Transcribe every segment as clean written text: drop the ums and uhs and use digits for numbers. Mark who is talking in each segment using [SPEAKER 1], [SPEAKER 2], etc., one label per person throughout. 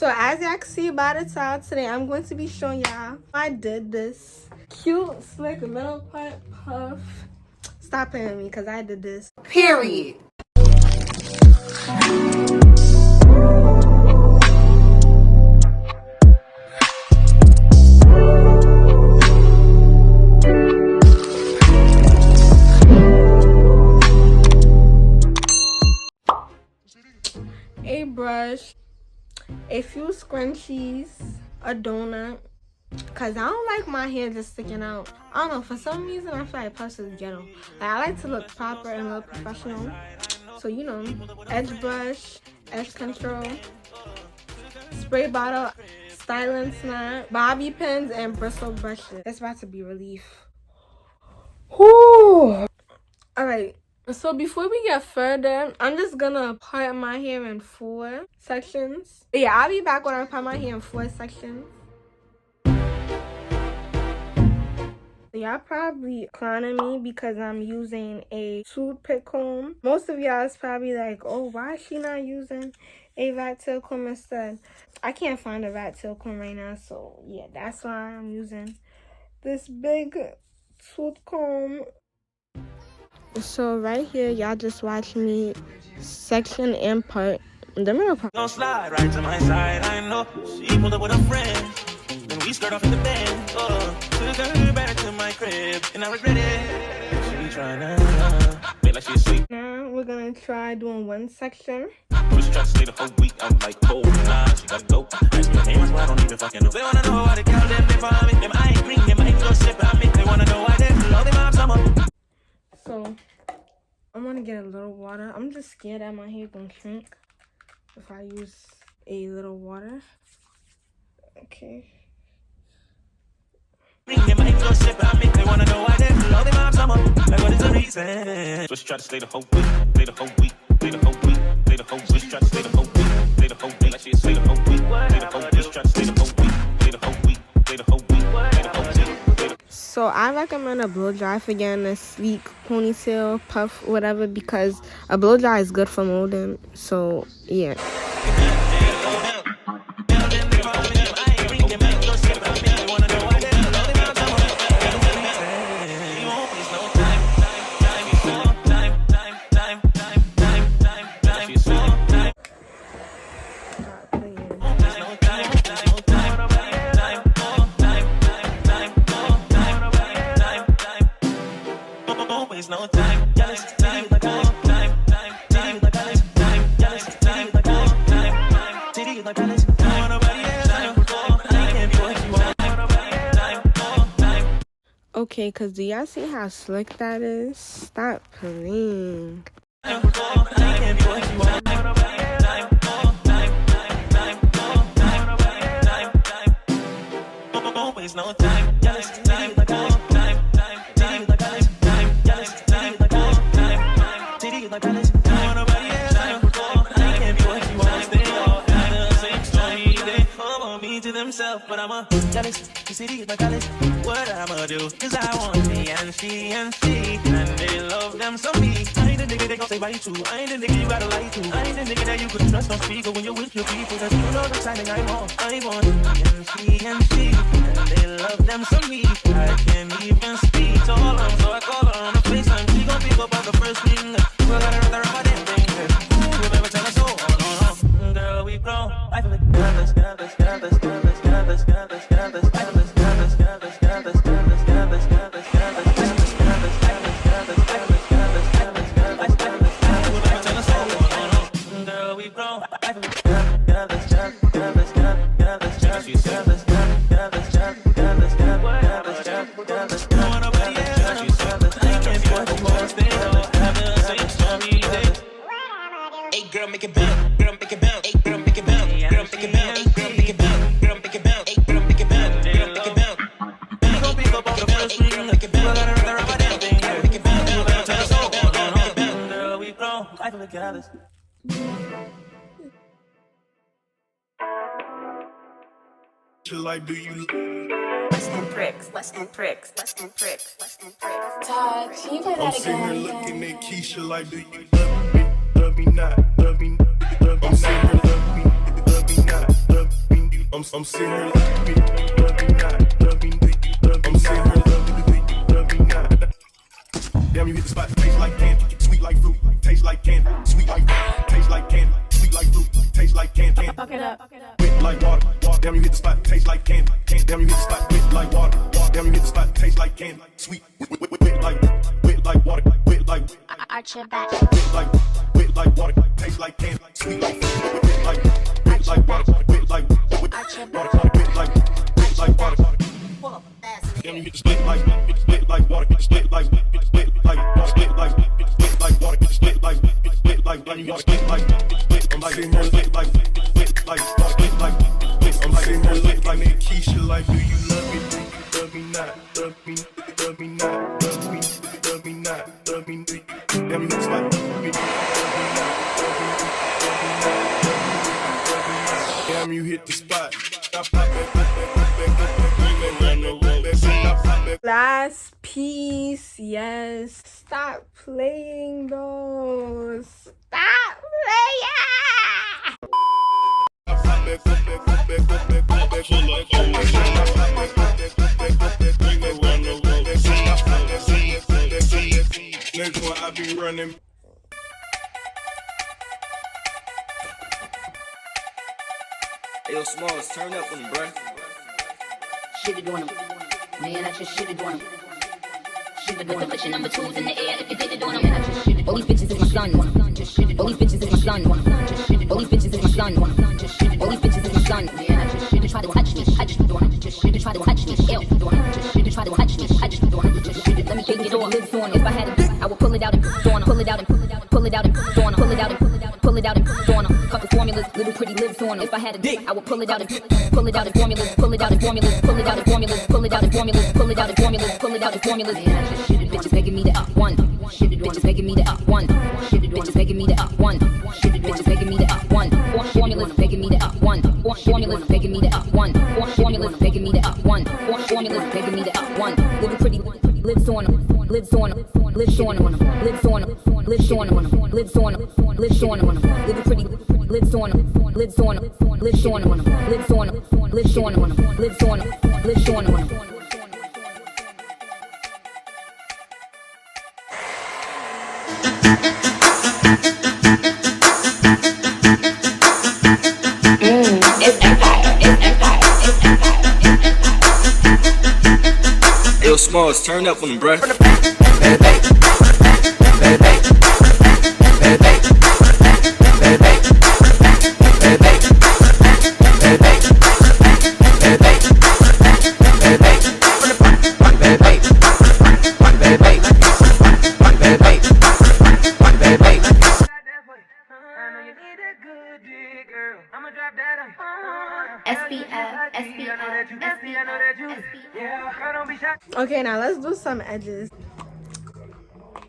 [SPEAKER 1] So as y'all can see by the title, today I'm going to be showing y'all I did this cute, slick, middle part puff. Stop playing with me because I did this. Period. A brush, a few scrunchies, a donut, cause I don't like my hair just sticking out. I don't know, for some reason I feel like puffs is ghetto. Like, I like to look proper and look professional. So you know, edge brush, edge control, spray bottle, styling snap, bobby pins, and bristle brushes. It's about to be relief. Whew. Alright. So before we get further, I'm just gonna part my hair in 4 sections. But yeah, I'll be back when I part my hair in 4 sections. Y'all probably clowning me because I'm using a toothpick comb. Most of y'all is probably like, oh, why is she not using a rat tail comb instead? I can't find a rat tail comb right now, so yeah, that's why I'm using this big tooth comb. So right here, y'all just watch me section and part the middle part.
[SPEAKER 2] Don't slide right to my side. I know she pulled up with a friend. Then we skirt off in the band. Took her back to my crib, and I regret it. She tryna make like she's sweet.
[SPEAKER 1] Now we're gonna try doing one section.
[SPEAKER 2] Just try to stay the whole week. I'm like, oh nah, she gotta go. I see her name, I don't even fucking know. They wanna know why they count them for me. Them I ain't green, them I ain't go shit by me. They wanna know why they love them up summer.
[SPEAKER 1] So I'm gonna get a little water. I'm just scared that my hair gonna shrink if I use a little water. Okay.
[SPEAKER 2] They wanna know why they love them up summer. Like what is the reason? Just try to stay the whole week, stay the whole week, stay the whole week, stay the whole week. Just try to stay the whole week, stay the whole week. Like she stay the whole week, stay the whole week. Just try to stay the whole week, stay the whole week, stay the whole week, stay the whole week.
[SPEAKER 1] So I recommend a blow dry for getting a sleek ponytail, puff, whatever, because a blow dry is good for molding. So yeah.
[SPEAKER 2] No time, jealous, time, like time, time, time, time, like jealous, time, jealous, time, like time, time, city, like jealous, time, nobody else, time, I can't be what you want, time, time.
[SPEAKER 1] Okay, cause do y'all see how slick that is? Stop playing.
[SPEAKER 2] I can't be what you want, time, time, always no time, jealous, time, like time, time, time, like jealous. Like balance, time, nobody else, time, I can't be what you want, they all have the same story, they all want me to themselves, but I'm a jealous, the city is my palace, what I'ma do, cause I want me and she, and they love them so me, I ain't the nigga they gon' say bye to, I ain't the nigga you gotta lie to, I ain't the nigga that you could trust on speaker when you're with your people, cause you know the timing I'm on, I want me and she, and they love them so me, I can't even speak to all of them, so I call her on the FaceTime, she gon' pick up on the first thing. Girl, we grown. I feel like girls. Girl, make it bounce. Girl, make it bounce. Girl, make it bounce. Girl, make it bounce. Girl, make it bounce. Girl, make it bounce. Girl, make it bounce. Girl, make it bounce. You gon' pick up on the first ring. Make it bounce. Girl, make it bounce. Girl, we grown. I feel like Alice.
[SPEAKER 3] Like, do you?
[SPEAKER 4] Less than pricks. Todd, can you play that
[SPEAKER 3] I'm sitting here
[SPEAKER 4] again?
[SPEAKER 3] looking at Keisha like, do you love me not, love me? I'm sitting here love me not, love me. I'm sitting here love me not, love me, I'm sitting here love me not. Damn, you hit the spot, taste like candy, sweet like fruit, taste like candy, sweet like fruit, taste like candy, sweet like fruit, taste like candy.
[SPEAKER 4] Fuck it up.
[SPEAKER 3] Wet like water, damn, you hit the spot, taste like candy, damn, you hit the spot, wet like water, damn, you hit the spot, taste like candy, sweet, wet like water, wet like,
[SPEAKER 4] Arch your back.
[SPEAKER 3] wet like water, taste like candy, sweet like fruit, wet like water, wet like water,
[SPEAKER 4] Arch your
[SPEAKER 3] wet
[SPEAKER 4] back.
[SPEAKER 3] like water. Damn, you hit the split like water, split like water, split like water, split like, damn, you got split like, I'm sitting here split like, I'm sitting here split like Keisha, like, do you love me? Do you love me not? Love me, love me not, love me, love me not, love me, damn, you hit the spot, love me, damn, you hit the spot.
[SPEAKER 1] Last piece, yes. Stop playing those. Stop playing.
[SPEAKER 3] Next one, I be running.
[SPEAKER 5] Hey, yo, Smalls, turn up on them, bruh.
[SPEAKER 6] Shitted on him. Man, I just shitted on him. Shitted on him. Put your number twos in the air if you did it on him. Man, I just shitted. All these bitches is my son. Just shitted. All these bitches is my son. Just shitted. All these bitches is my son. Just shitted. All these bitches is my son. Man, I just shitted. Try to touch me. I just on him. Just shitted. Try to touch me. Ew. On him. Just shitted. Try to touch me. I just on him. Just shitted. Let me take it all. Lives on him. If I had a dick, I would pull it out and put on him. Pull it out and pull it out and pull it out and put on him. Pull it out and pull it out and pull it out and put on him. Couple formulas, little pretty lives on him. If I had a dick, I would pull it out and pull it out in formulas, pull it out in formulas, pull it out in formulas, pull it out in formulas, pull it out in formulas, pull it out in formulas. Yeah, shitted bitches begging me to up one. Shitted bitches begging me to up one. Shitted bitches begging me to up one. Shitted bitches begging me to up one. Formulas begging me to up one. Formulas begging me to up one. Formulas begging me to up one. Formulas begging me to up one. Little pretty lives on them. Lives on them. Lives on them. Lives on them. Lives on them. Lives on them. Lives on them. Little pretty lives on them. Lives on them. Lives on them. Lives on them. Lives on them. Lives on them. Lives on them.
[SPEAKER 4] It's empire. It's empire. It's empire. It's empire.
[SPEAKER 5] Hey, yo, Smalls, turn up on them, bruh.
[SPEAKER 1] Okay, now let's do some edges.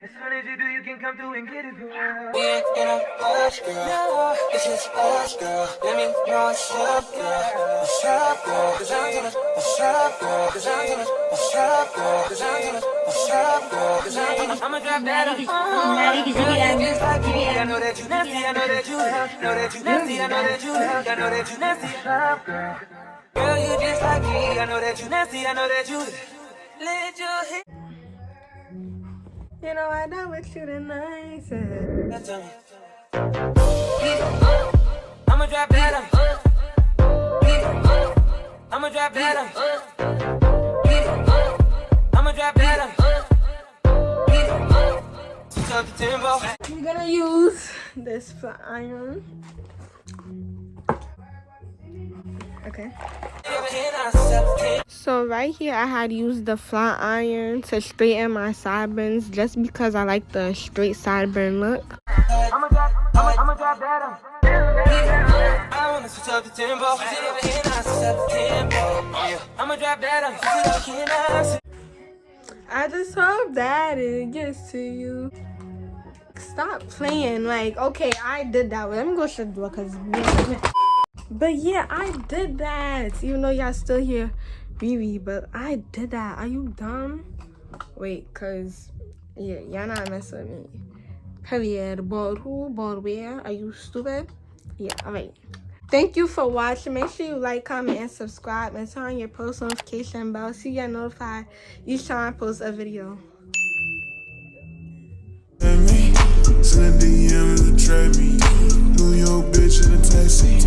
[SPEAKER 2] As soon as you do, you can come through and get it, girl.
[SPEAKER 7] We ain't in a rush, girl. It's just us, girl. Let me know what's up, girl. What's up, girl? Cause I'm gonna, what's up, girl? Cause I'm gonna, what's up, girl? Cause I'm gonna, what's up, girl? Cause I'm gonna,
[SPEAKER 2] I'ma drop that on you. Girl, you just like me. I know that you nasty. I know that you know that you nasty. I know that you I know that you nasty. Up, girl. Girl, you just like me. I know that you nasty. I know that you let your hit.
[SPEAKER 1] You know I done with you tonight.
[SPEAKER 2] That's on me. I'ma drop that on you. I'ma drop that on you. I'ma drop that on you. Switch up the tempo.
[SPEAKER 1] We're gonna use this flat iron. Okay. So right here I had used the flat iron to straighten my sideburns just because I like the straight sideburn look.
[SPEAKER 2] I'ma drop that on. I wanna switch up the tempo. I'ma drop that on.
[SPEAKER 1] I just hope that it gets to you. Stop playing. Like, okay, I did that. Let me go shut the door because. But yeah, I did that. Even though y'all still hear BB, but I did that. Are you dumb? Wait, cause yeah, y'all not messing with me. Hell yeah, the bald who? Bald where? Are you stupid? Yeah, alright. Thank you for watching. Make sure you like, comment, and subscribe, and turn on your post notification bell so you get notified each time I post a video.
[SPEAKER 3] Send a DM to trap me. New York bitch in a taxi.